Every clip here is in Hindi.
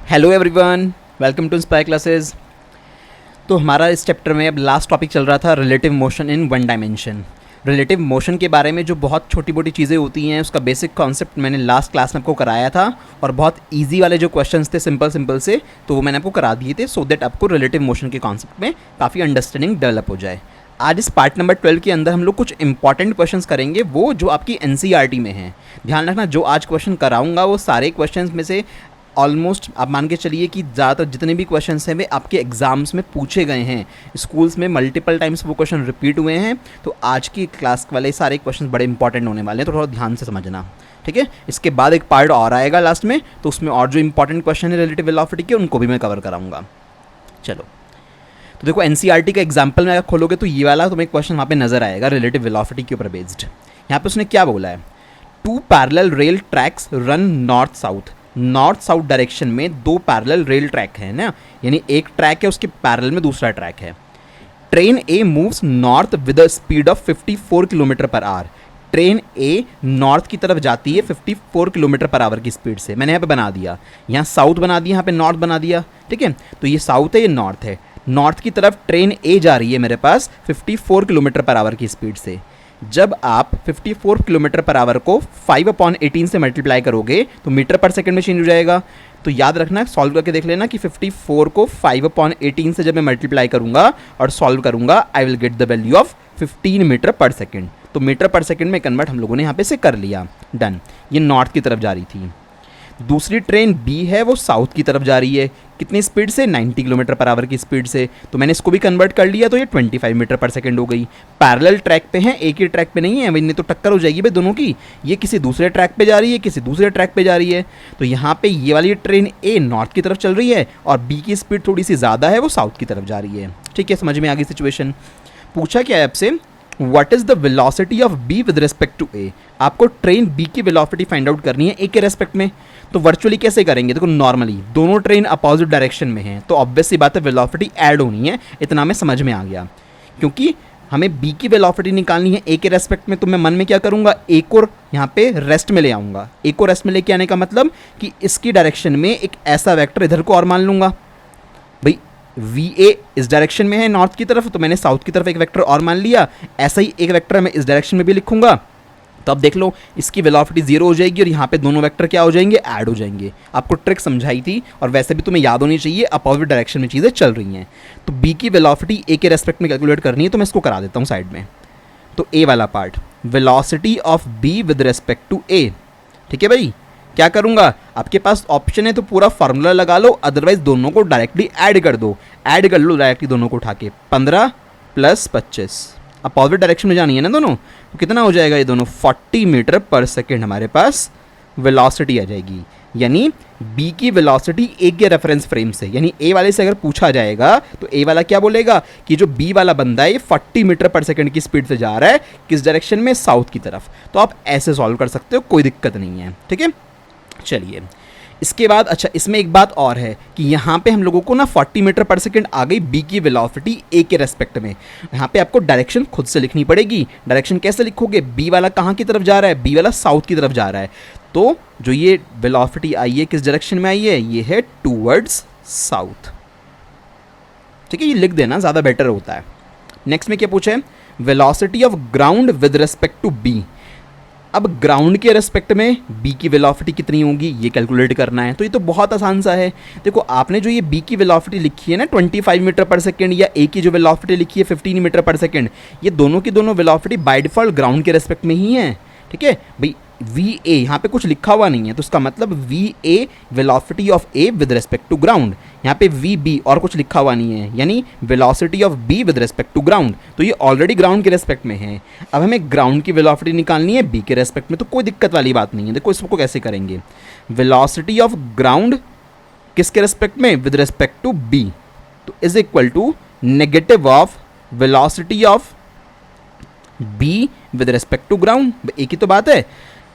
Hello everyone, welcome to Inspire Classes. तो हमारा इस चैप्टर में अब लास्ट टॉपिक चल रहा था relative motion in one dimension. Relative motion के बारे में जो बहुत छोटी मोटी चीज़ें होती हैं उसका बेसिक कॉन्सेप्ट मैंने लास्ट क्लास में आपको कराया था, और बहुत इजी वाले जो क्वेश्चंस थे सिंपल से तो वो मैंने आपको करा दिए थे, सो दैट आपको रिलेटिव मोशन के कॉन्सेप्ट में काफ़ी अंडरस्टैंडिंग डेवलप हो जाए। आज इस पार्ट नंबर 12 के अंदर हम लोग कुछ इंपॉर्टेंट क्वेश्चंस करेंगे, वो जो आपकी एनसीईआरटी में हैं। ध्यान रखना, जो आज क्वेश्चन कराऊंगा वो सारे क्वेश्चंस में से ऑलमोस्ट आप मान के चलिए कि ज़्यादातर जितने भी क्वेश्चंस हैं वे आपके एग्जाम्स में पूछे गए हैं, स्कूल्स में मल्टीपल टाइम्स वो क्वेश्चन रिपीट हुए हैं। तो आज की क्लास वाले सारे क्वेश्चन बड़े इंपॉर्टेंट होने वाले हैं, तो थोड़ा ध्यान से समझना, ठीक है। इसके बाद एक पार्ट और आएगा लास्ट में, तो उसमें और जो इंपॉर्टेंट क्वेश्चन है रिलेटिव वेलोसिटी के उनको भी मैं कवर कराऊंगा। चलो, तो देखो एनसीईआरटी का एग्जाम्पल में अगर खोलोगे तो ये वाला तुम्हें क्वेश्चन वहाँ पे नजर आएगा रिलेटिव वेलोसिटी के ऊपर बेस्ड। यहाँ पे उसने क्या बोला है, 2 parallel rail tracks run north south. North south direction में 2 पैरेलल रेल ट्रैक है ना, यानी एक ट्रैक है उसके पैरेलल में दूसरा ट्रैक है। Train A moves north with a speed of 54 kilometre per our. Train A north की तरफ जाती है 54 किलोमीटर पर आवर की स्पीड से। मैंने यहाँ पे बना दिया, यहाँ साउथ बना दिया, यहाँ पे नॉर्थ बना दिया, ठीक है। तो ये साउथ है, ये नॉर्थ है। नॉर्थ की तरफ ट्रेन ए जा रही है मेरे पास 54 किलोमीटर पर आवर की स्पीड से। जब आप 54 किलोमीटर पर आवर को 5/18 से मल्टीप्लाई करोगे तो मीटर पर सेकंड में चेंज हो जाएगा। तो याद रखना, सॉल्व करके देख लेना कि 54 को 5/18 से जब मैं मल्टीप्लाई करूंगा और सॉल्व करूंगा, I will get the value of 15 metre per second. तो मीटर पर सेकंड में कन्वर्ट हम लोगों ने यहाँ पे से कर लिया, डन। ये नॉर्थ की तरफ जा रही थी। दूसरी ट्रेन बी है वो साउथ की तरफ जा रही है, कितनी स्पीड से, 90 किलोमीटर पर आवर की स्पीड से। तो मैंने इसको भी कन्वर्ट कर लिया, तो ये 25 मीटर पर सेकंड हो गई। पैरेलल ट्रैक पे हैं, एक ही ट्रैक पे नहीं है, नहीं तो टक्कर हो जाएगी भाई दोनों की। ये किसी दूसरे ट्रैक पे जा रही है, किसी दूसरे ट्रैक पे जा रही है। तो यहाँ पे ये वाली ट्रेन ए नॉर्थ की तरफ चल रही है और बी की स्पीड थोड़ी सी ज़्यादा है, वो साउथ की तरफ जा रही है, ठीक है। समझ में आ गई सिचुएशन। पूछा क्या है आपसे, What is the velocity of B with respect to A? आपको ट्रेन B की वेलोसिटी फाइंड आउट करनी है A के रेस्पेक्ट में। तो वर्चुअली कैसे करेंगे, देखो नॉर्मली दोनों ट्रेन अपोजिट डायरेक्शन में हैं, तो ऑब्वियस सी बात है वेलोसिटी ऐड होनी है, इतना में समझ में आ गया। क्योंकि हमें B की वेलोसिटी निकालनी है A के रेस्पेक्ट में, तो मैं मन में क्या करूँगा, A को यहाँ पे रेस्ट में ले आऊँगा। A को रेस्ट में लेके आने का मतलब कि इसकी डायरेक्शन में एक ऐसा वेक्टर इधर को और मान लूँगा। भाई VA इस डायरेक्शन में है नॉर्थ की तरफ, तो मैंने साउथ की तरफ एक वेक्टर और मान लिया। ऐसा ही एक वेक्टर मैं इस डायरेक्शन में भी लिखूंगा। तो अब देख लो, इसकी वेलोसिटी 0 हो जाएगी और यहाँ पे दोनों वेक्टर क्या हो जाएंगे, ऐड हो जाएंगे। आपको ट्रिक समझाई थी और वैसे भी तुम्हें याद होनी चाहिए, अपोजिट डायरेक्शन में चीज़ें चल रही हैं। तो B की वेलोसिटी A के रेस्पेक्ट में कैलकुलेट करनी है, तो मैं इसको करा देता हूँ साइड में। तो A वाला part, velocity of B with respect to A, ठीक है भाई। क्या करूंगा, आपके पास ऑप्शन है तो पूरा फार्मूला लगा लो, अदरवाइज दोनों को डायरेक्टली ऐड कर दो। ऐड कर लो डायरेक्टली दोनों को उठा के, 15 + 25। अब पॉजिटिव डायरेक्शन में जानी है ना दोनों, तो कितना हो जाएगा ये दोनों, 40 मीटर पर सेकेंड हमारे पास वेलोसिटी आ जाएगी। यानी B की वेलोसिटी A के रेफरेंस फ्रेम से, यानी A वाले से अगर पूछा जाएगा तो A वाला क्या बोलेगा कि जो B वाला बंदा है ये 40 मीटर पर सेकंड की स्पीड से जा रहा है, किस डायरेक्शन में, साउथ की तरफ। तो आप ऐसे सॉल्व कर सकते हो, कोई दिक्कत नहीं है, ठीक है। चलिए, इसके बाद अच्छा इसमें एक बात और है कि यहाँ पे हम लोगों को ना 40 मीटर पर सेकंड आ गई B की वेलोसिटी A के रेस्पेक्ट में। यहाँ पे आपको डायरेक्शन खुद से लिखनी पड़ेगी। डायरेक्शन कैसे लिखोगे, B वाला कहाँ की तरफ जा रहा है, B वाला साउथ की तरफ जा रहा है। तो जो ये वेलोसिटी आई है किस डायरेक्शन में आई है, ये है टूवर्ड्स साउथ, ठीक है। ये लिख देना ज़्यादा बेटर होता है। नेक्स्ट में क्या पूछा है, velocity of ground with respect to B। अब ग्राउंड के रेस्पेक्ट में B की वेलोसिटी कितनी होगी, ये कैलकुलेट करना है। तो ये तो बहुत आसान सा है। देखो आपने जो ये B की वेलोसिटी लिखी है ना 25 मीटर पर सेकेंड, या A की जो वेलोसिटी लिखी है 15 मीटर पर सेकेंड, ये दोनों की दोनों वेलोसिटी बाय डिफॉल्ट ग्राउंड के रेस्पेक्ट में ही है, ठीक है भाई। VA यहाँ पे कुछ लिखा हुआ नहीं है, तो उसका मतलब VA velocity of A with respect to ground. यहाँ पे VB और कुछ लिखा हुआ नहीं है, यानी velocity of B with respect to ground. तो ये ऑलरेडी ग्राउंड के रेस्पेक्ट में है। अब हमें ग्राउंड की वेलोसिटी निकालनी है B के रेस्पेक्ट में, तो कोई दिक्कत वाली बात नहीं है। देखो इसको कैसे करेंगे, वेलोसिटी ऑफ ग्राउंड किसके रेस्पेक्ट में, विद रेस्पेक्ट टू B, तो is equal to negative of velocity of B with respect to ground. एक ही तो बात है।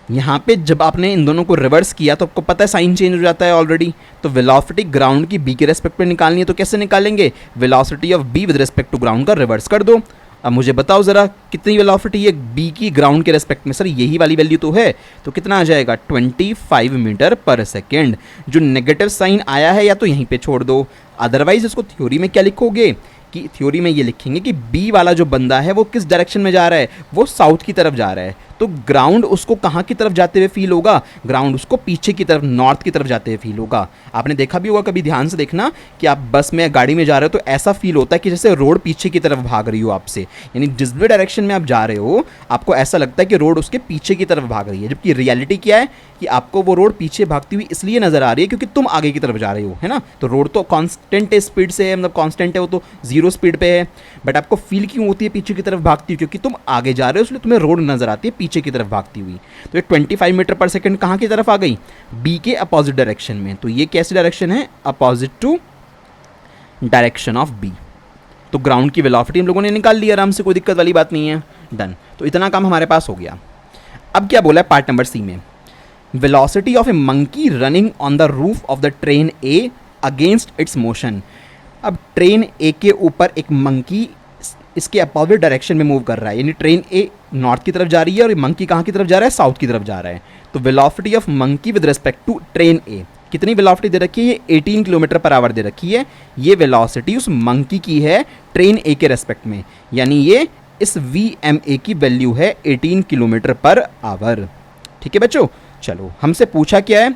यहाँ पे जब आपने इन दोनों को रिवर्स किया तो आपको पता है साइन चेंज हो जाता है ऑलरेडी। तो वेलोसिटी ग्राउंड की B के रेस्पेक्ट में निकालनी है, तो कैसे निकालेंगे, velocity of B with respect to ground का रिवर्स कर दो अब मुझे बताओ ज़रा कितनी वेलोसिटी है बी की ग्राउंड के रेस्पेक्ट में। सर यही वाली वैल्यू तो है, तो कितना आ जाएगा 25 मीटर पर सेकेंड। जो नेगेटिव साइन आया है या तो यहीं पे छोड़ दो, अदरवाइज इसको थ्योरी में क्या लिखोगे कि थ्योरी में ये लिखेंगे कि बी वाला जो बंदा है वो किस डायरेक्शन में जा रहा है, वो साउथ की तरफ जा रहा है। तो ग्राउंड उसको कहाँ की तरफ जाते हुए फील होगा, ग्राउंड उसको पीछे की तरफ नॉर्थ की तरफ जाते हुए फील होगा। आपने देखा भी होगा, कभी ध्यान से देखना कि आप बस में गाड़ी में जा रहे हो तो ऐसा फील होता है कि जैसे रोड पीछे की तरफ भाग रही हो आपसे, यानी जिस भी डायरेक्शन में आप जा रहे हो आपको ऐसा लगता है कि रोड उसके पीछे की तरफ भाग रही है, जबकि रियलिटी क्या है कि आपको वो रोड पीछे भागती हुई इसलिए नजर आ रही है क्योंकि तुम आगे की तरफ जा रहे हो, है ना। तो रोड तो कांस्टेंट स्पीड से है, मतलब कांस्टेंट है, वो तो 0 स्पीड पे है, बट आपको फील क्यों होती है पीछे की तरफ भागती हुई, क्योंकि तुम आगे जा रहे हो इसलिए तुम्हें रोड नजर आती है पीछे की तरफ भागती हुई। तो ये 25 मीटर पर सेकंड कहाँ की तरफ आ गई, बी के अपोजिट डायरेक्शन में। तो ये कैसी डायरेक्शन है, opposite to direction of B. तो ग्राउंड की वेलोसिटी हम लोगों ने निकाल ली आराम से, कोई दिक्कत वाली बात नहीं है, डन। तो इतना काम हमारे पास हो गया। अब क्या बोला है पार्ट नंबर सी में, velocity of A monkey running on the roof of the train A against it's motion. अब ट्रेन ए के ऊपर एक मंकी इसके अपोजिट डायरेक्शन में मूव कर रहा है, यानी ट्रेन ए नॉर्थ की तरफ जा रही है और मंकी कहाँ की तरफ जा रहा है, साउथ की तरफ जा रहा है। तो velocity of monkey with respect to train A, कितनी वेलोसिटी दे रखी है, ये 18 किलोमीटर पर आवर दे रखी है। ये वेलोसिटी उस मंकी की है ट्रेन ए के रेस्पेक्ट में, यानी ये इस VMA की वैल्यू है 18 किलोमीटर पर आवर। ठीक है बच्चों, चलो हमसे पूछा क्या है,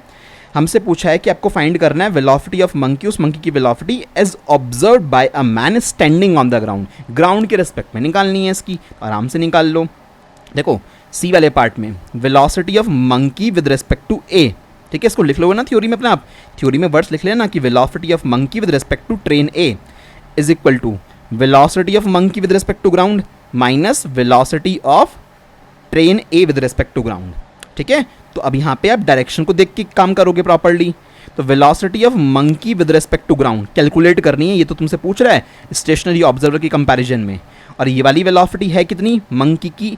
हमसे पूछा है कि आपको फाइंड करना है वेलोसिटी ऑफ मंकी, उस मंकी की velocity as observed by a man standing on the ground, ground के रेस्पेक्ट में निकालनी है इसकी, आराम से निकाल लो। देखो सी वाले पार्ट में velocity of monkey with respect to A, ठीक है, इसको लिख लो ना थ्योरी में अपना, आप थ्योरी में वर्ड्स लिख लेना कि velocity of monkey with respect to train A is equal to velocity of monkey with respect to ground minus velocity of train A with respect to ground. ठीक है, तो अब यहाँ पे आप डायरेक्शन को देख के काम करोगे प्रॉपर्ली। तो velocity of monkey with respect to ground calculate करनी है, ये तो तुमसे पूछ रहा है स्टेशनरी ऑब्जर्वर की कंपैरिजन में। और ये वाली वेलोसिटी है कितनी, मंकी की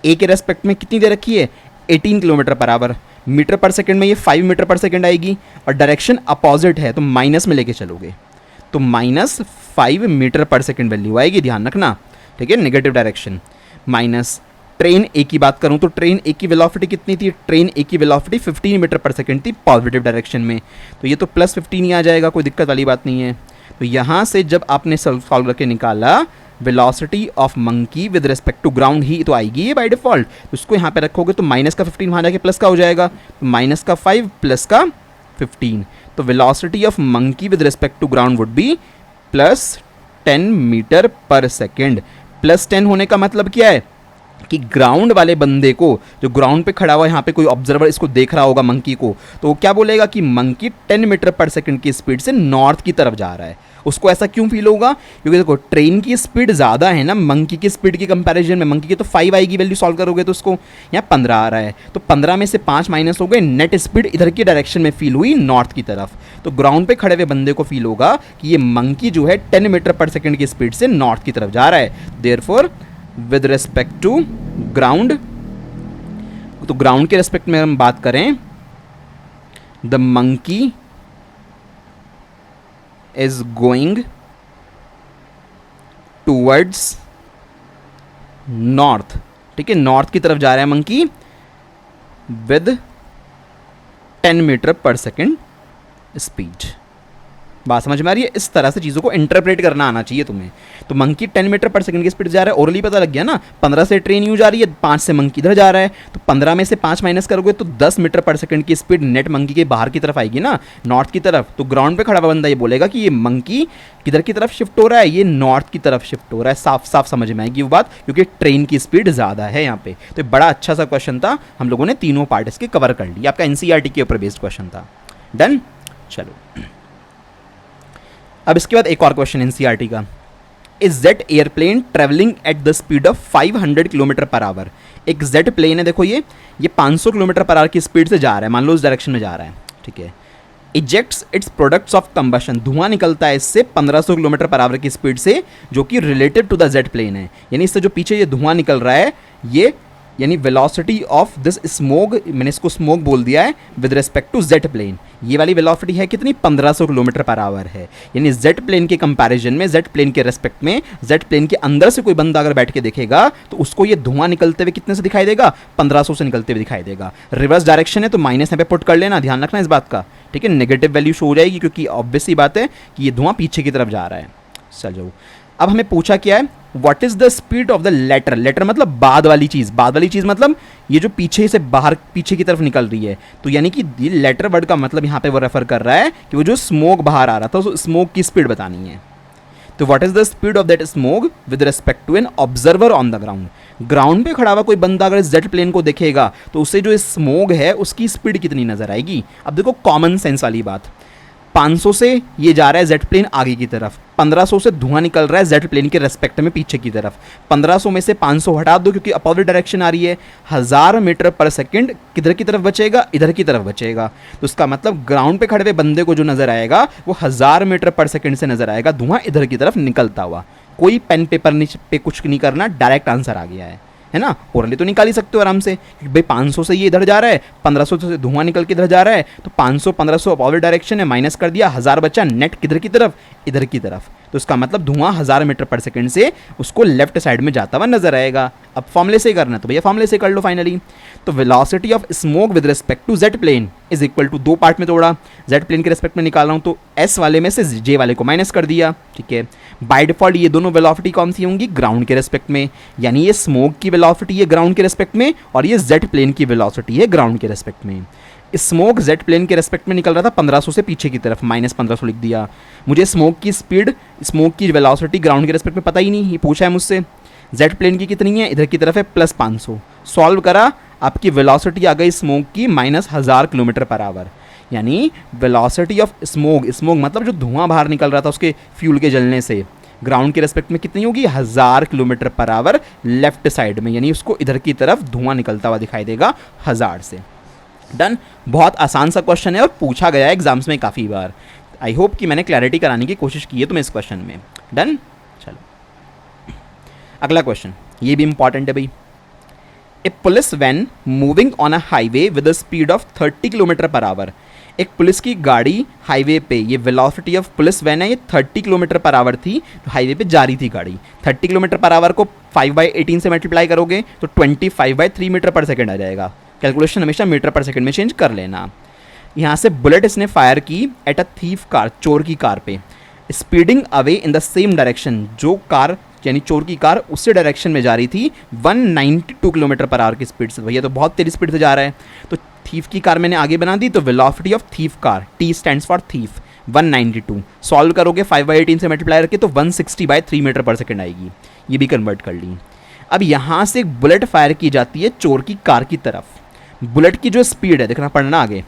ए के रेस्पेक्ट में कितनी दे रखी है, 18 kilometre per our. Metre per second में ये 5 मीटर पर सेकंड आएगी, और डायरेक्शन अपोजिट है तो माइनस में लेके चलोगे तो -5 मीटर पर सेकंड वैल्यू आएगी, ध्यान रखना। ठीक है, नेगेटिव डायरेक्शन। माइनस ट्रेन ए की बात करूं तो ट्रेन ए की वेलोसिटी कितनी थी, ट्रेन ए की वेलोसिटी 15 मीटर पर सेकंड थी पॉजिटिव डायरेक्शन में, तो ये तो +15 ही आ जाएगा, कोई दिक्कत वाली बात नहीं है। तो यहाँ से जब आपने सॉल्व करके निकाला velocity of monkey with respect to ground ही तो आएगी ये बाय डिफॉल्ट, तो उसको यहाँ पे रखोगे तो माइनस का 15 वहाँ जाके प्लस का हो जाएगा, तो माइनस का 5 प्लस का 15, तो velocity of monkey with respect to ground would be +10 metre per second. +10 होने का मतलब क्या है कि ग्राउंड वाले बंदे को, जो ग्राउंड पे खड़ा हुआ यहाँ पे कोई ऑब्जर्वर इसको देख रहा होगा मंकी को, तो वो क्या बोलेगा कि मंकी 10 मीटर पर सेकंड की स्पीड से नॉर्थ की तरफ जा रहा है। उसको ऐसा क्यों फील होगा, क्योंकि देखो ट्रेन की स्पीड ज़्यादा है ना मंकी की स्पीड की कंपैरिजन में। मंकी की तो 5 आएगी वैल्यू, सॉल्व करोगे तो उसको यहाँ 15 आ रहा है, तो 15 में से 5 माइनस हो गए, नेट स्पीड इधर की डायरेक्शन में फील हुई नॉर्थ की तरफ। तो ग्राउंड पे खड़े हुए बंदे को फील होगा कि ये मंकी जो है 10 मीटर पर सेकेंड की स्पीड से नॉर्थ की तरफ जा रहा है। Therefore with respect to ground, तो ग्राउंड के रेस्पेक्ट में हम बात करें, the monkey is going towards north. ठीक है, नॉर्थ की तरफ जा रहा है monkey with 10 metre per second speed. बात समझ में आ रही है, इस तरह से चीज़ों को इंटरप्रेट करना आना चाहिए तुम्हें। तो मंकी 10 मीटर पर सेकंड की स्पीड जा रहा है, ओरली पता लग गया ना, 15 से ट्रेन यूँ जा रही है, 5 से मंकी इधर जा रहा है, तो 15 में से 5 माइनस करोगे तो 10 मीटर पर सेकंड की स्पीड नेट मंकी के बाहर की तरफ आएगी ना, नॉर्थ की तरफ। तो ग्राउंड पे खड़ा हुआ बंदा ये बोलेगा कि ये मंकी किधर की तरफ शिफ्ट हो रहा है, ये नॉर्थ की तरफ शिफ्ट हो रहा है। साफ साफ समझ में आएगी वो बात, क्योंकि ट्रेन की स्पीड ज़्यादा है यहाँ पे। तो बड़ा अच्छा सा क्वेश्चन था, हम लोगों ने तीनों पार्ट इसके कवर कर लिया, आपका NCERT के ऊपर बेस्ड क्वेश्चन था। डन, चलो अब इसके बाद एक और क्वेश्चन NCERT का, is jet airplane travelling at the speed of 500 kilometre per hour. एक जेट प्लेन है, देखो ये 500 किलोमीटर पर आवर की स्पीड से जा रहा है, मान लो उस डायरेक्शन में जा रहा है। ठीक है, ejects its products of combustion, धुआं निकलता है इससे 1500 किलोमीटर पर आवर की स्पीड से, जो कि related to the jet plane है। यानी इससे जो पीछे ये धुआं निकल रहा है, ये यानी वेलोसिटी ऑफ दिस स्मोक, मैंने इसको स्मोक बोल दिया है, with respect to jet plane. ये वाली वेलोसिटी है कितनी, 1500 किलोमीटर पर आवर है। यानी जेट प्लेन के कंपैरिजन में, जेट प्लेन के रेस्पेक्ट में, जेट प्लेन के अंदर से कोई बंदा अगर बैठ के देखेगा तो उसको ये धुआं निकलते हुए कितने से दिखाई देगा, 1500 से निकलते हुए दिखाई देगा। रिवर्स डायरेक्शन है तो माइनस यहाँ पे पुट कर लेना, ध्यान रखना इस बात का, ठीक है। नेगेटिव वैल्यू शो हो जाएगी क्योंकि ऑब्वियस सी बात है कि ये धुआं पीछे की तरफ जा रहा है। चलो अब हमें पूछा क्या है, what is the speed of the latter. Latter मतलब बाद वाली चीज़, बाद वाली चीज़ मतलब ये जो पीछे से बाहर पीछे की तरफ निकल रही है। तो यानी कि ये लेटर वर्ड का मतलब यहाँ पे वो रेफर कर रहा है कि वो जो स्मोक बाहर आ रहा था उस स्मोक की स्पीड बतानी है। तो what is the speed of that smoke with respect to an observer on the ground. Ground पे खड़ा हुआ कोई बंदा अगर जेट प्लेन को देखेगा तो उससे जो स्मोक है उसकी स्पीड कितनी नजर आएगी। अब देखो कॉमन सेंस वाली बात, 500 से ये जा रहा है जेट प्लेन आगे की तरफ, 1500 से धुआं निकल रहा है जेट प्लेन के रेस्पेक्ट में पीछे की तरफ। 1500 में से 500 हटा दो क्योंकि अपोजिट डायरेक्शन आ रही है। 1000 मीटर पर सेकंड किधर की तरफ बचेगा, इधर की तरफ बचेगा। तो उसका मतलब ग्राउंड पे खड़े हुए बंदे को जो नजर आएगा वो 1000 मीटर पर सेकंड से नजर आएगा, धुआं इधर की तरफ निकलता हुआ। कोई पेन पेपर पे कुछ नहीं करना, डायरेक्ट आंसर आ गया है ना। ओरली तो निकाल ही सकते हो आराम से, भाई 500 से ये इधर जा रहा है, 1500 से धुआं निकल के इधर जा रहा है, तो 500 1500 अपोजिट डायरेक्शन है, माइनस कर दिया, 1000 बचा, नेट किधर की तरफ, इधर की तरफ। तो इसका मतलब धुआं 1000 मीटर पर सेकंड से उसको लेफ्ट साइड में जाता हुआ नजर आएगा। अब फॉर्मूले से करना तो भैया फॉर्मूले से कर लो फाइनली। तो velocity of smoke with respect to jet plane is equal to, दो पार्ट में तोड़ा, जेट प्लेन के रिस्पेक्ट में निकाल रहा हूँ तो एस वाले में से जे वाले को माइनस कर दिया, ठीक है। बाय डिफॉल्ट ये दोनों वेलोसिटी कौन सी होंगी, ग्राउंड के रिस्पेक्ट में, यानी ये स्मोक की वेलोसिटी है ग्राउंड के रिस्पेक्ट में और ये जेट प्लेन की वेलोसिटी है ग्राउंड के रिस्पेक्ट में। स्मोक जेट प्लेन के रेस्पेक्ट में निकल रहा था 1500 से पीछे की तरफ, माइनस 1500 लिख दिया। मुझे स्मोक की स्पीड, स्मोक की वेलोसिटी ग्राउंड के रेस्पेक्ट में पता ही नहीं, ये पूछा है मुझसे। जेट प्लेन की कितनी है, इधर की तरफ है प्लस 500, सॉल्व करा, आपकी वेलोसिटी आ गई स्मोक की माइनस 1000 किलोमीटर पर आवर। यानी वेलोसिटी ऑफ स्मोक, स्मोक मतलब जो धुआं बाहर निकल रहा था उसके फ्यूल के जलने से, ग्राउंड के रेस्पेक्ट में कितनी होगी, 1000 kilometre per our left side में, यानी उसको इधर की तरफ धुआं निकलता हुआ दिखाई देगा 1000 से। डन। बहुत आसान सा क्वेश्चन है और पूछा गया है एग्जाम्स में काफ़ी बार। आई होप कि मैंने क्लैरिटी कराने की कोशिश की है तुम्हें इस क्वेश्चन में। डन। चलो अगला क्वेश्चन, ये भी इंपॉर्टेंट है भाई। A police van moving on a highway with a speed of 30 kilometre per hour. एक पुलिस की गाड़ी हाईवे पे, ये वेलोसिटी ऑफ पुलिस वैन है, ये 30 किलोमीटर पर आवर थी, तो हाईवे पे जा रही थी गाड़ी। 30 किलोमीटर पर आवर को 5/18 से मल्टीप्लाई करोगे तो 25/3 मीटर पर सेकेंड आ जाएगा। कैलकुलेशन हमेशा मीटर पर सेकंड में चेंज कर लेना। यहाँ से बुलेट इसने फायर की एट अ थीफ कार, चोर की कार पे, speeding away in the same direction, जो कार यानी चोर की कार उसी डायरेक्शन में जा रही थी 192 किलोमीटर पर आवर की स्पीड से। भैया तो बहुत तेज स्पीड से जा रहा है। तो थीफ की कार मैंने आगे बना दी, तो velocity of thief car, T stands for thief, 192, solve करोगे 5/18 से मल्टीप्लाई करके तो 160/3 मीटर पर सेकेंड आएगी। ये भी कन्वर्ट कर ली। अब यहाँ से एक बुलेट फायर की जाती है चोर की कार की तरफ। बुलेट की जो स्पीड है, देखना पढ़ना आगे,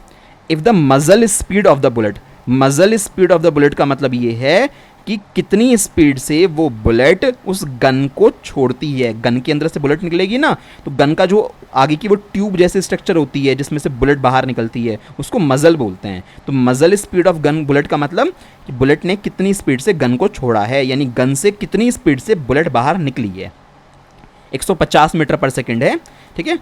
इफ द मजल स्पीड ऑफ द बुलेट, मजल स्पीड ऑफ द बुलेट का मतलब ये है कि कितनी स्पीड से वो बुलेट उस गन को छोड़ती है। गन के अंदर से बुलेट निकलेगी ना, तो गन का जो आगे की वो ट्यूब जैसे स्ट्रक्चर होती है जिसमें से बुलेट बाहर निकलती है, उसको मजल बोलते हैं। तो मजल स्पीड ऑफ गन बुलेट का मतलब कि बुलेट ने कितनी स्पीड से गन को छोड़ा है, यानी गन से कितनी स्पीड से बुलेट बाहर निकली है। 150 मीटर पर सेकेंड है, ठीक है।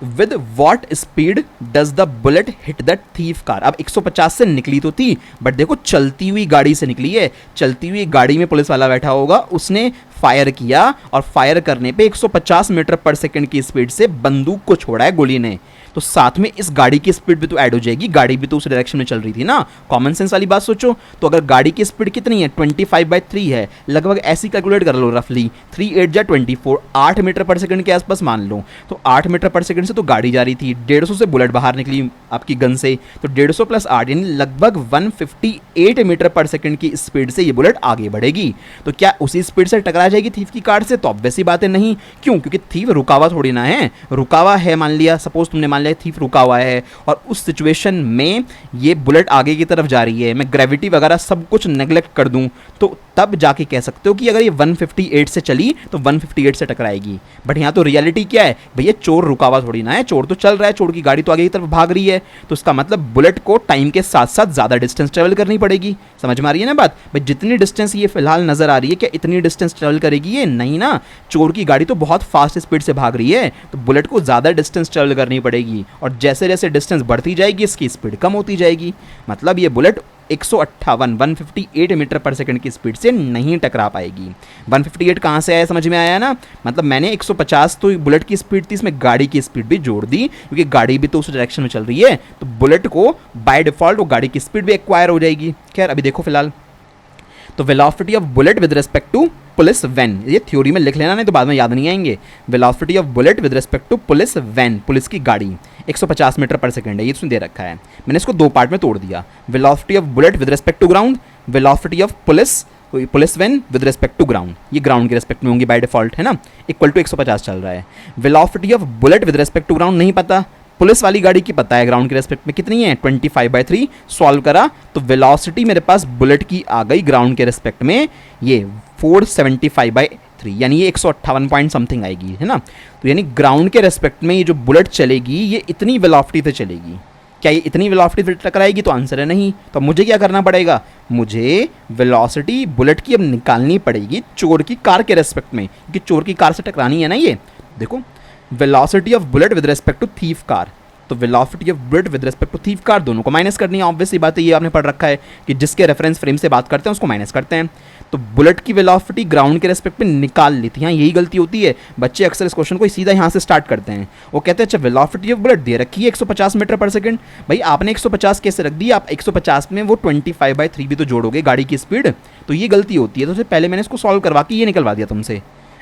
With what speed does the bullet hit the thief car. अब 150 से निकली तो थी, बट देखो चलती हुई गाड़ी से निकली है। चलती हुई गाड़ी में पुलिस वाला बैठा होगा, उसने फायर किया और फायर करने पे 150 मीटर पर सेकंड की स्पीड से बंदूक को छोड़ा है गोली ने। तो साथ में इस गाड़ी की स्पीड भी तो ऐड हो जाएगी, गाड़ी भी तो उस डायरेक्शन में चल रही थी ना। कॉमन सेंस वाली बात सोचो। तो अगर गाड़ी की स्पीड कितनी है, 25/3 है, लगभग ऐसी कैलकुलेट कर लो रफली, 3 8 जा 24, 8 मीटर पर सेकंड के आसपास मान लो। तो 8 मीटर पर सेकंड से तो गाड़ी जा रही थी, 150 से बुलेट बाहर निकली आपकी गन से, तो 150 + 8 यानी लगभग 158 मीटर पर सेकंड की स्पीड से ये बुलेट आगे बढ़ेगी। तो क्या उसी स्पीड से टकरा जाएगी थीफ की कार से? तो ऑब्वियस सी बात है नहीं। क्यों? क्योंकि थीफ रुका हुआ थोड़ी ना है। रुका हुआ है, मान लिया, सपोज तुमने मान लिया थीफ रुका हुआ है और उस सिचुएशन में ये बुलेट आगे की तरफ जा रही है, मैं ग्रेविटी वगैरह सब कुछ नेग्लेक्ट कर दूं, तो तब जाके कह सकते हो कि अगर ये 158 से चली तो 158 से टकराएगी। बट यहाँ तो रियलिटी क्या है भैया, चोर रुका हुआ थोड़ी ना है, चोर तो चल रहा है, चोर की गाड़ी तो आगे की तरफ भाग रही है, तो इसका मतलब बुलेट को टाइम के साथ साथ ज़्यादा डिस्टेंस ट्रेवल करनी पड़ेगी। समझ में आ रही है ना बात भाई, जितनी डिस्टेंस ये फिलहाल नजर आ रही है क्या इतनी डिस्टेंस ट्रेवल करेगी ये? नहीं ना, चोर की गाड़ी तो बहुत फास्ट स्पीड से भाग रही है, तो बुलेट को ज़्यादा डिस्टेंस ट्रेवल करनी पड़ेगी, और जैसे जैसे डिस्टेंस बढ़ती जाएगी इसकी स्पीड कम होती जाएगी। मतलब ये बुलेट 158 मीटर पर सेकंड की स्पीड से नहीं टकरा पाएगी। 158 कहाँ से आया समझ में आया ना, मतलब मैंने 150 तो बुलेट की स्पीड थी, इसमें गाड़ी की स्पीड भी जोड़ दी, क्योंकि गाड़ी भी तो उस डायरेक्शन में चल रही है, तो बुलेट को बाय डिफॉल्ट वो गाड़ी की स्पीड भी एक्वायर हो जाएगी। खैर अभी देखो फिलहाल, तो velocity of bullet with respect to police van, ये थ्योरी में लिख लेना नहीं तो बाद में याद नहीं आएंगे। Velocity of bullet with respect to police van, police की गाड़ी 150 मीटर पर सेकंड है, ये इसमें दे रखा है। मैंने इसको दो पार्ट में तोड़ दिया, velocity of bullet with respect to ground, velocity of police van with respect to ground, ये ग्राउंड के रिस्पेक्ट में होंगी बाय डिफॉल्ट, है ना, इक्वल टू 150 चल रहा है। Velocity of bullet with respect to ground नहीं पता, पुलिस वाली गाड़ी की पता है ग्राउंड के रेस्पेक्ट में कितनी है, 25/3। सॉल्व करा तो वेलोसिटी मेरे पास बुलेट की आ गई ग्राउंड के रेस्पेक्ट में ये 475/3, यानी ये 158 पॉइंट समथिंग आएगी, है ना। तो यानी ग्राउंड के रेस्पेक्ट में ये जो बुलेट चलेगी ये इतनी वेलोसिटी से चलेगी। क्या ये इतनी वेलोसिटी से टकराएगी? तो आंसर है नहीं। तो मुझे क्या करना पड़ेगा, मुझे वेलोसिटी बुलेट की अब निकालनी पड़ेगी चोर की कार के रेस्पेक्ट में, क्योंकि चोर की कार से टकरानी है ना ये। देखो velocity of bullet with respect to thief car, तो velocity of bullet with respect to thief car दोनों को माइनस करनी है। ऑब्वियस सी बात है, ये आपने पढ़ रखा है कि जिसके रेफरेंस फ्रेम से बात करते हैं उसको माइनस करते हैं। तो बुलेट की वेलोसिटी ग्राउंड के रेस्पेक्ट में निकाल ली थी, यहाँ यही गलती होती है, बच्चे अक्सर इस क्वेश्चन को सीधा यहाँ से स्टार्ट करते हैं। वो कहते हैं अच्छा वेलोसिटी ऑफ बुलेट दे रखी है 150 मीटर पर सेकंड, भाई आपने 150 कैसे रख दी, आप 150 में वो 25/3 भी तो जोड़ोगे गाड़ी की स्पीड, तो ये गलती होती है। तो पहले मैंने इसको सॉल्व करवा के ये निकलवा दिया तुमसे।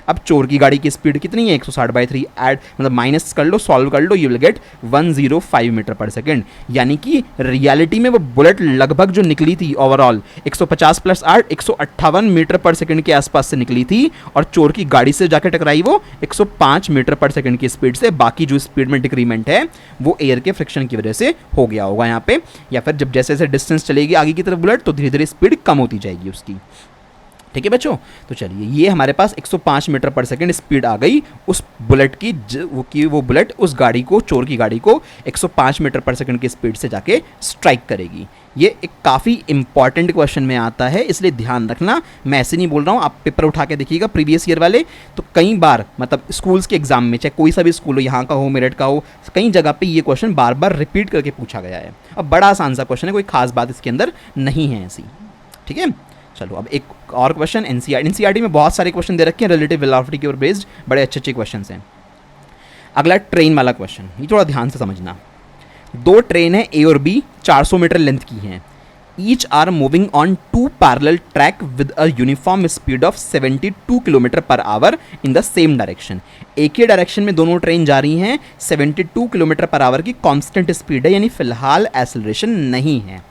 अब चोर की गाड़ी की स्पीड कितनी है, 160/3, ऐड मतलब माइनस कर लो, सॉल्व कर लो, you will get 105 metre per second. यानी कि रियलिटी में वो बुलेट लगभग जो निकली थी ओवरऑल 150 + 8 158 मीटर पर सेकंड के आसपास से निकली थी, और चोर की गाड़ी से जाकर टकराई वो 105 मीटर पर सेकंड की स्पीड से। बाकी जो स्पीड में डिक्रीमेंट है वो एयर के फ्रिक्शन की वजह से हो गया होगा यहाँ पे, या फिर जब जैसे जैसे डिस्टेंस चलेगी आगे की तरफ बुलेट तो धीरे धीरे स्पीड कम होती जाएगी उसकी। ठीक है बच्चों, तो चलिए ये हमारे पास 105 मीटर पर सेकंड स्पीड आ गई उस बुलेट की, वो बुलेट उस गाड़ी को, चोर की गाड़ी को 105 मीटर पर सेकंड की स्पीड से जाके स्ट्राइक करेगी। ये एक काफ़ी इंपॉर्टेंट क्वेश्चन में आता है, इसलिए ध्यान रखना। मैं ऐसे नहीं बोल रहा हूँ, आप पेपर उठा के देखिएगा प्रीवियस ईयर वाले, तो कई बार मतलब स्कूल्स के एग्जाम में, चाहे कोई सा भी स्कूल हो, यहाँ का हो, मेरठ का हो, कई जगह पे ये क्वेश्चन बार बार रिपीट करके पूछा गया है। अब बड़ा आसान सा क्वेश्चन है, कोई खास बात इसके अंदर नहीं है ऐसी। ठीक है, चलो अब एक और क्वेश्चन एनसीईआरटी में बहुत सारे क्वेश्चन दे रखे हैं रिलेटिव वेलोसिटी के ऊपर बेस्ड, बड़े अच्छे अच्छे क्वेश्चन हैं। अगला ट्रेन वाला क्वेश्चन, ये थोड़ा ध्यान से समझना। दो ट्रेन है ए और बी, 400 मीटर लेंथ की हैं। Each are moving on 2 parallel track with a uniform speed of 72 kilometre per hour in the same direction. एक ही डायरेक्शन में दोनों ट्रेन जा रही हैं, 72 किलोमीटर पर आवर की कांस्टेंट स्पीड है, यानी फिलहाल एक्सेलरेशन नहीं है।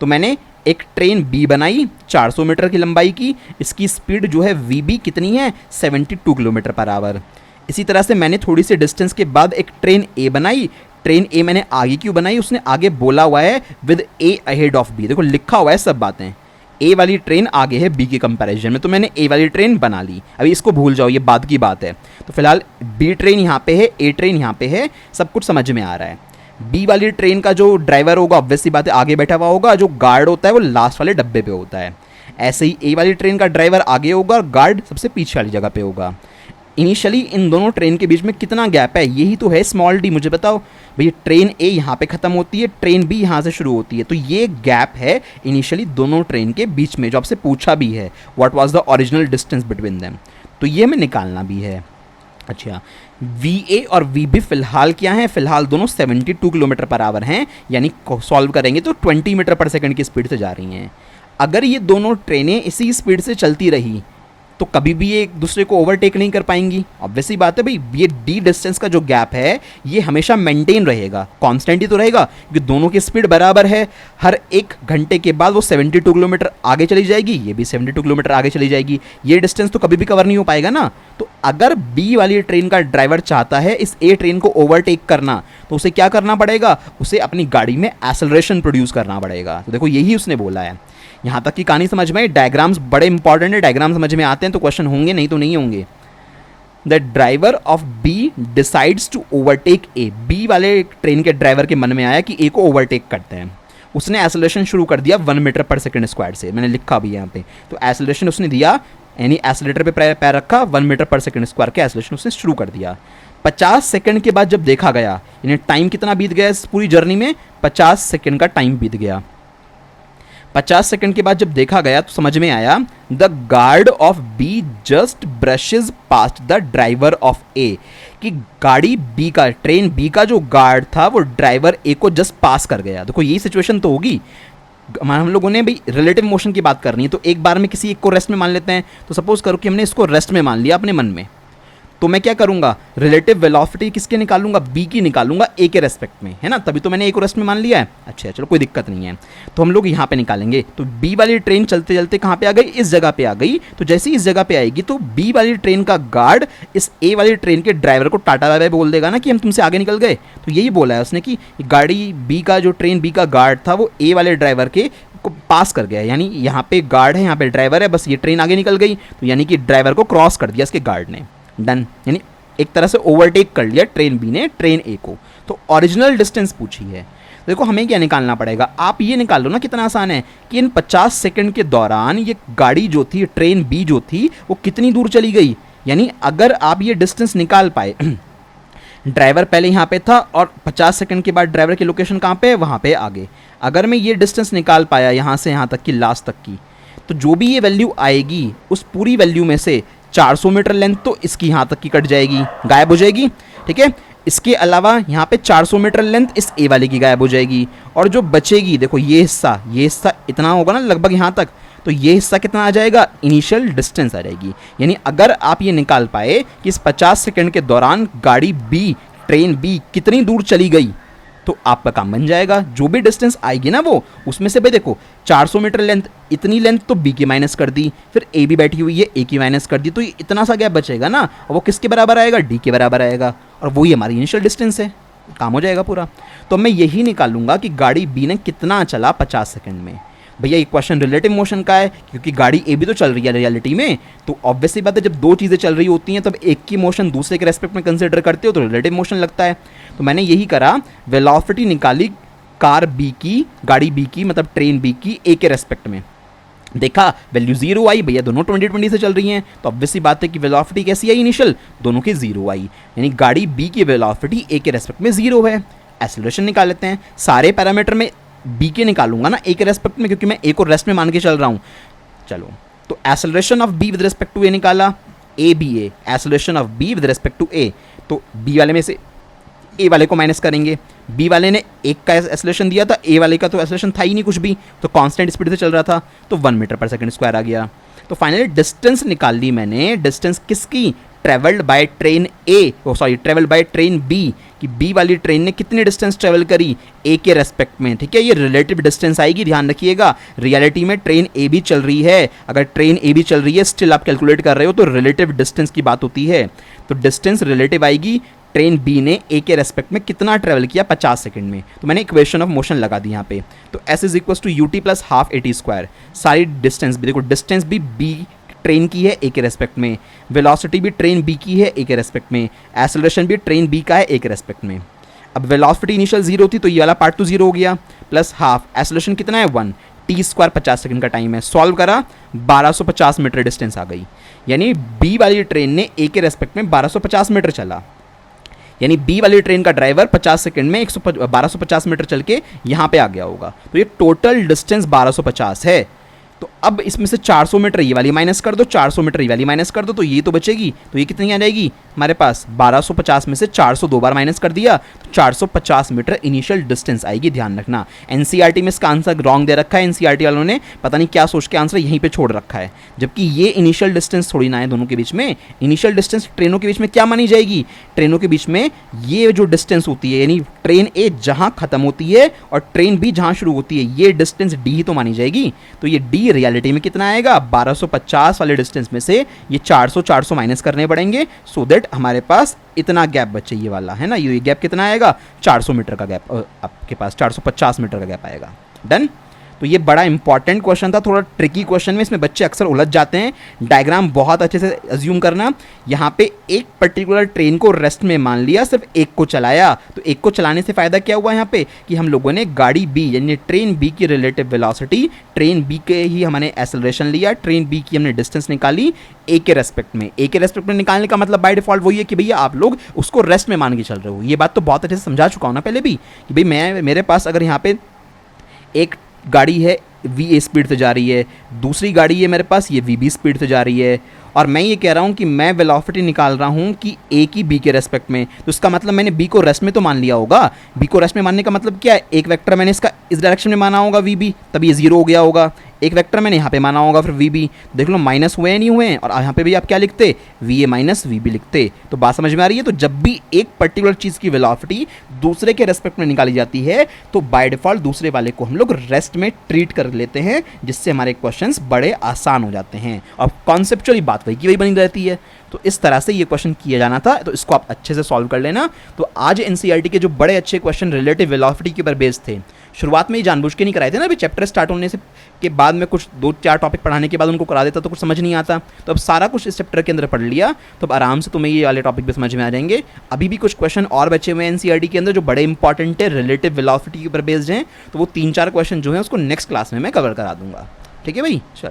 तो मैंने एक ट्रेन बी बनाई 400 मीटर की लंबाई की, इसकी स्पीड जो है वी बी कितनी है, 72 किलोमीटर पर आवर। इसी तरह से मैंने थोड़ी सी डिस्टेंस के बाद एक ट्रेन ए बनाई। ट्रेन ए मैंने आगे क्यों बनाई, उसने आगे बोला हुआ है with A ahead of B, देखो लिखा हुआ है सब बातें, ए वाली ट्रेन आगे है बी के कंपैरिजन में, तो मैंने ए वाली ट्रेन बना ली। अभी इसको भूल जाओ, ये बाद की बात है। तो फिलहाल बी ट्रेन यहाँ पे है, ए ट्रेन यहाँ पे है, सब कुछ समझ में आ रहा है। बी वाली ट्रेन का जो ड्राइवर होगा ऑब्वियस सी बात है आगे बैठा हुआ होगा, जो गार्ड होता है वो लास्ट वाले डब्बे पे होता है। ऐसे ही ए वाली ट्रेन का ड्राइवर आगे होगा और गार्ड सबसे पीछे वाली जगह पे होगा। इनिशियली इन दोनों ट्रेन के बीच में कितना गैप है, यही तो है स्मॉल डी। मुझे बताओ भैया, ट्रेन ए यहाँ पे खत्म होती है, ट्रेन बी यहाँ से शुरू होती है, तो ये गैप है इनिशियली दोनों ट्रेन के बीच में, जो आपसे पूछा भी है what was the original distance between them, तो ये हमें निकालना भी है। अच्छा, वी ए और वी बी फिलहाल क्या है, फिलहाल दोनों 72 किलोमीटर पर आवर हैं, यानी सॉल्व करेंगे तो 20 मीटर पर सेकंड की स्पीड से जा रही हैं। अगर ये दोनों ट्रेनें इसी स्पीड से चलती रही तो कभी भी ये एक दूसरे को ओवरटेक नहीं कर पाएंगी। ऑब्वियस सी बात है भाई, ये डी डिस्टेंस का जो गैप है ये हमेशा मेंटेन रहेगा, कांस्टेंट ही तो रहेगा, क्योंकि दोनों की स्पीड बराबर है। हर 1 घंटे के बाद वो 72 किलोमीटर आगे चली जाएगी, ये भी 72 किलोमीटर आगे चली जाएगी, ये डिस्टेंस तो कभी भी कवर नहीं हो पाएगा ना। तो अगर बी वाली ट्रेन का ड्राइवर चाहता है इस ए ट्रेन को ओवरटेक करना, तो उसे क्या करना पड़ेगा, उसे अपनी गाड़ी में एक्सेलरेशन प्रोड्यूस करना पड़ेगा। तो देखो यही उसने बोला है। यहाँ तक की कहानी समझ में, डायग्राम्स बड़े इंपॉर्टेंट है, डायग्राम समझ में आते हैं तो क्वेश्चन होंगे, नहीं तो नहीं होंगे। The driver of B decides to overtake A, B वाले ट्रेन के ड्राइवर के मन में आया कि ए को ओवरटेक करते हैं। उसने एक्सेलरेशन शुरू कर दिया 1 मीटर पर सेकंड स्क्वायर से, मैंने लिखा भी यहाँ पे। तो एक्सेलरेशन उसने दिया, यानी एक्सेलेटर पे पैर रखा, 1 मीटर पर सेकंड स्क्वायर के एक्सेलरेशन उसने शुरू कर दिया। 50 सेकंड के बाद जब देखा गया, यानी टाइम कितना बीत गया इस पूरी जर्नी में, 50 सेकंड का टाइम बीत गया। 50 सेकंड के बाद जब देखा गया तो समझ में आया the guard of B just brushes past the driver of A, कि गाड़ी बी का, ट्रेन बी का जो गार्ड था वो ड्राइवर ए को जस्ट पास कर गया। देखो यही सिचुएशन तो होगी, हम लोगों ने भाई रिलेटिव मोशन की बात करनी है, तो एक बार में किसी एक को रेस्ट में मान लेते हैं। तो सपोज करो कि हमने इसको रेस्ट में मान लिया अपने मन में, तो मैं क्या करूंगा, रिलेटिव वेलोसिटी किसके निकालूंगा, बी की निकालूंगा ए के रेस्पेक्ट में, है ना, तभी तो मैंने ए को रेस्ट में मान लिया है। अच्छा चलो कोई दिक्कत नहीं है, तो हम लोग यहाँ पे निकालेंगे। तो बी वाली ट्रेन चलते चलते कहाँ पे आ गई, इस जगह पे आ गई। तो जैसे ही इस जगह पे आएगी तो बी वाली ट्रेन का गार्ड इस ए वाली ट्रेन के ड्राइवर को टाटा बाय बाय बोल देगा ना कि हम तुमसे आगे निकल गए। तो यही बोला है उसने कि गाड़ी बी का, जो ट्रेन बी का गार्ड था वो ए वाले ड्राइवर के को पास कर गया, यानी यहाँ पे गार्ड है, यहाँ पे ड्राइवर है, बस ये ट्रेन आगे निकल गई, तो यानी कि ड्राइवर को क्रॉस कर दिया इसके गार्ड ने, डन, यानी एक तरह से ओवरटेक कर लिया ट्रेन बी ने ट्रेन ए को। तो ओरिजिनल डिस्टेंस पूछी है। देखो हमें क्या निकालना पड़ेगा, आप ये निकाल लो ना, कितना आसान है कि इन 50 सेकंड के दौरान ये गाड़ी जो थी, ट्रेन बी जो थी, वो कितनी दूर चली गई। यानी अगर आप ये डिस्टेंस निकाल पाए, ड्राइवर पहले यहाँ पे था और 50 सेकंड के बाद ड्राइवर की लोकेशन कहाँ पे है, वहाँ पे आगे, अगर मैं ये डिस्टेंस निकाल पाया यहाँ से यहाँ तक की, लास्ट तक की, तो जो भी ये वैल्यू आएगी उस पूरी वैल्यू में से 400 मीटर लेंथ तो इसकी यहाँ तक की कट जाएगी, गायब हो जाएगी, ठीक है। इसके अलावा यहाँ पे 400 मीटर लेंथ इस ए वाले की गायब हो जाएगी, और जो बचेगी, देखो ये हिस्सा इतना होगा ना लगभग यहाँ तक, तो ये हिस्सा कितना आ जाएगा, इनिशियल डिस्टेंस आ जाएगी। यानी अगर आप ये निकाल पाए कि इस 50 सेकंड के दौरान गाड़ी बी, ट्रेन बी कितनी दूर चली गई, तो आपका काम बन जाएगा। जो भी डिस्टेंस आएगी ना वो, उसमें से भाई देखो 400 मीटर लेंथ, इतनी लेंथ तो बी की माइनस कर दी, फिर ए भी बैठी हुई है, ए की माइनस कर दी, तो ये इतना सा गैप बचेगा ना, और वो किसके बराबर आएगा, डी के बराबर आएगा, और वही हमारी इनिशियल डिस्टेंस है, काम हो जाएगा पूरा। तो मैं यही निकालूंगा कि गाड़ी बी ने कितना चला 50 सेकंड में। भैया ये क्वेश्चन रिलेटिव मोशन का है, क्योंकि गाड़ी ए भी तो चल रही है रियलिटी में, तो ऑब्वियसली बात है जब दो चीज़ें चल रही होती हैं तब एक की मोशन दूसरे के रेस्पेक्ट में कंसिडर करते हो तो रिलेटिव मोशन लगता है। तो मैंने यही करा, वेलोसिटी निकाली कार बी की, गाड़ी बी की, मतलब ट्रेन बी की ए के रेस्पेक्ट में, देखा वैल्यू 0 आई, भैया दोनों 20-20 से चल रही हैं, तो ऑब्वियसली बात है कि वेलोसिटी कैसी आई, इनिशियल, दोनों की 0 आई, यानी गाड़ी बी की वेलोसिटी ए के रेस्पेक्ट में 0 है। एक्सेलरेशन निकाल लेते हैं, सारे पैरामीटर में बी के निकालूंगा ना ए के रेस्पेक्ट में, क्योंकि मैं ए को रेस्ट में मान के चल रहा हूँ। चलो तो acceleration of B with respect to A निकाला, A B A, acceleration of B with respect to A, तो बी वाले में से ए वाले को माइनस करेंगे, बी वाले ने 1 का एक्सेलरेशन दिया था, ए वाले का तो एक्सेलरेशन था ही नहीं कुछ भी, तो कांस्टेंट स्पीड से चल रहा था, तो 1 मीटर पर सेकंड स्क्वायर आ गया। तो फाइनली डिस्टेंस निकाल ली मैंने, डिस्टेंस किसकी, travelled by train A, sorry travelled by train B, कि बी वाली ट्रेन ने कितनी डिस्टेंस ट्रेवल करी ए के रेस्पेक्ट में, ठीक है। ये रिलेटिव डिस्टेंस आएगी, ध्यान रखिएगा, रियलिटी में ट्रेन ए भी चल रही है, अगर ट्रेन ए भी चल रही है स्टिल आप कैलकुलेट कर रहे हो तो रिलेटिव डिस्टेंस की बात होती है, तो डिस्टेंस रिलेटिव आएगी, ट्रेन बी ने ए के रेस्पेक्ट में कितना ट्रेवल किया 50 सेकंड में, तो मैंने इक्वेशन ऑफ मोशन लगा दी यहाँ पे, तो S is equal to U T plus half A T square, सारी डिस्टेंस भी देखो, डिस्टेंस भी बी ट्रेन की है ए के रेस्पेक्ट में, वेलोसिटी भी ट्रेन बी की है ए के रेस्पेक्ट में, एक्सेलरेशन भी ट्रेन बी का है ए के रेस्पेक्ट में। अब वेलोसिटी इनिशियल 0 थी तो ये वाला पार्ट तो 0 हो गया, प्लस हाफ, एक्सेलरेशन कितना है 1, टी स्क्वायर 50 सेकंड का टाइम है, सॉल्व करा 1250 मीटर डिस्टेंस आ गई, यानी बी वाली ट्रेन ने ए के रेस्पेक्ट में 1250 मीटर चला, यानी बी वाली ट्रेन का ड्राइवर 50 सेकंड में 1250 मीटर चल के यहाँ पे आ गया होगा, तो ये टोटल डिस्टेंस 1250 है। तो अब इसमें से 400 मीटर ये वाली माइनस कर दो, 400 मीटर ये वाली माइनस कर दो, तो ये तो बचेगी, तो ये कितनी आ जाएगी हमारे पास, 1250 में से 400 दो बार माइनस कर दिया, तो 450 मीटर इनिशियल डिस्टेंस आएगी, ध्यान रखना। एनसीईआरटी में इसका आंसर रॉन्ग दे रखा है, एनसीईआरटी वालों ने पता नहीं क्या सोच के आंसर यहीं पे छोड़ रखा है, जबकि ये इनिशियल डिस्टेंस थोड़ी ना है दोनों के बीच में, इनिशियल डिस्टेंस ट्रेनों के बीच में क्या मानी जाएगी, ट्रेनों के बीच में ये जो डिस्टेंस होती है, यानी ट्रेन ए जहाँ खत्म होती है और ट्रेन बी जहाँ शुरू होती है, ये डिस्टेंस डी ही तो मानी जाएगी, तो ये डी रियलिटी रियलिटी में कितना आएगा, 1250 वाले डिस्टेंस में से ये 400 माइनस करने पड़ेंगे, सो दैट हमारे पास इतना गैप बचे, ये वाला है ना, ये गैप कितना आएगा, 400 मीटर का गैप, आपके पास 450 मीटर का गैप आएगा। डन। तो ये बड़ा इंपॉर्टेंट क्वेश्चन था, थोड़ा ट्रिकी क्वेश्चन में, इसमें बच्चे अक्सर उलझ जाते हैं। डायग्राम बहुत अच्छे से अज्यूम करना। यहाँ पे एक पर्टिकुलर ट्रेन को रेस्ट में मान लिया, सिर्फ एक को चलाया, तो एक को चलाने से फ़ायदा क्या हुआ यहाँ पे कि हम लोगों ने गाड़ी बी यानी ट्रेन बी की रिलेटिव वेलोसिटी, ट्रेन बी के ही हमने एक्सेलरेशन लिया, ट्रेन बी की हमने डिस्टेंस निकाली ए के रेस्पेक्ट में। ए के रेस्पेक्ट में निकालने का मतलब बाय डिफॉल्ट वही है कि भैया आप लोग उसको रेस्ट में मान के चल रहे हो। ये बात तो बहुत अच्छे से समझा चुका हूँ ना पहले भी कि भाई मेरे पास अगर यहाँ पे एक गाड़ी है वी ए स्पीड से जा रही है, दूसरी गाड़ी है मेरे पास ये वी बी स्पीड से जा रही है, और मैं ये कह रहा हूँ कि मैं वेलोसिटी निकाल रहा हूँ कि ए की बी के रेस्पेक्ट में, तो इसका मतलब मैंने बी को रेस्ट में तो मान लिया होगा। बी को रेस्ट में मानने का मतलब क्या है, एक वेक्टर मैंने इसका इस डायरेक्शन में माना होगा वी बी, तभी ये जीरो हो गया होगा। एक वेक्टर मैंने यहाँ पे माना होगा फिर वी बी, देख लो माइनस हुए नहीं हुए हैं, और यहाँ पे भी आप क्या लिखते, V A minus V B लिखते। तो बात समझ में आ रही है। तो जब भी एक पर्टिकुलर चीज़ की वेलोसिटी दूसरे के रेस्पेक्ट में निकाली जाती है तो बाय डिफॉल्ट दूसरे वाले को हम लोग रेस्ट में ट्रीट कर लेते हैं, जिससे हमारे क्वेश्चंस बड़े आसान हो जाते हैं और कॉन्सेप्चुअली बात वही की वही बनी रहती है। तो इस तरह से ये क्वेश्चन किया जाना था, तो इसको आप अच्छे से सॉल्व कर लेना। तो आज एनसीईआरटी के जो बड़े अच्छे क्वेश्चन रिलेटिव वेलोसिटी के ऊपर बेस्ड थे, शुरुआत में ही जानबूझ के नहीं कराए थे ना, अभी चैप्टर स्टार्ट होने से के बाद में कुछ 2-4 टॉपिक पढ़ाने के बाद उनको करा देता तो कुछ समझ नहीं आता, तो अब सारा कुछ इस चैप्टर के अंदर पढ़ लिया, तो अब आराम से तुम्हें ये वाले टॉपिक भी समझ में आ जाएंगे। अभी भी कुछ क्वेश्चन और बचे हुए हैं एनसीईआरटी के अंदर जो बड़े इंपॉर्टेंट है, रिलेटिव वेलोसिटी के ऊपर बेस्ड हैं, तो वो 3-4 क्वेश्चन जो हैं उसको नेक्स्ट क्लास में मैं कवर करा दूंगा। ठीक है भाई, चलो।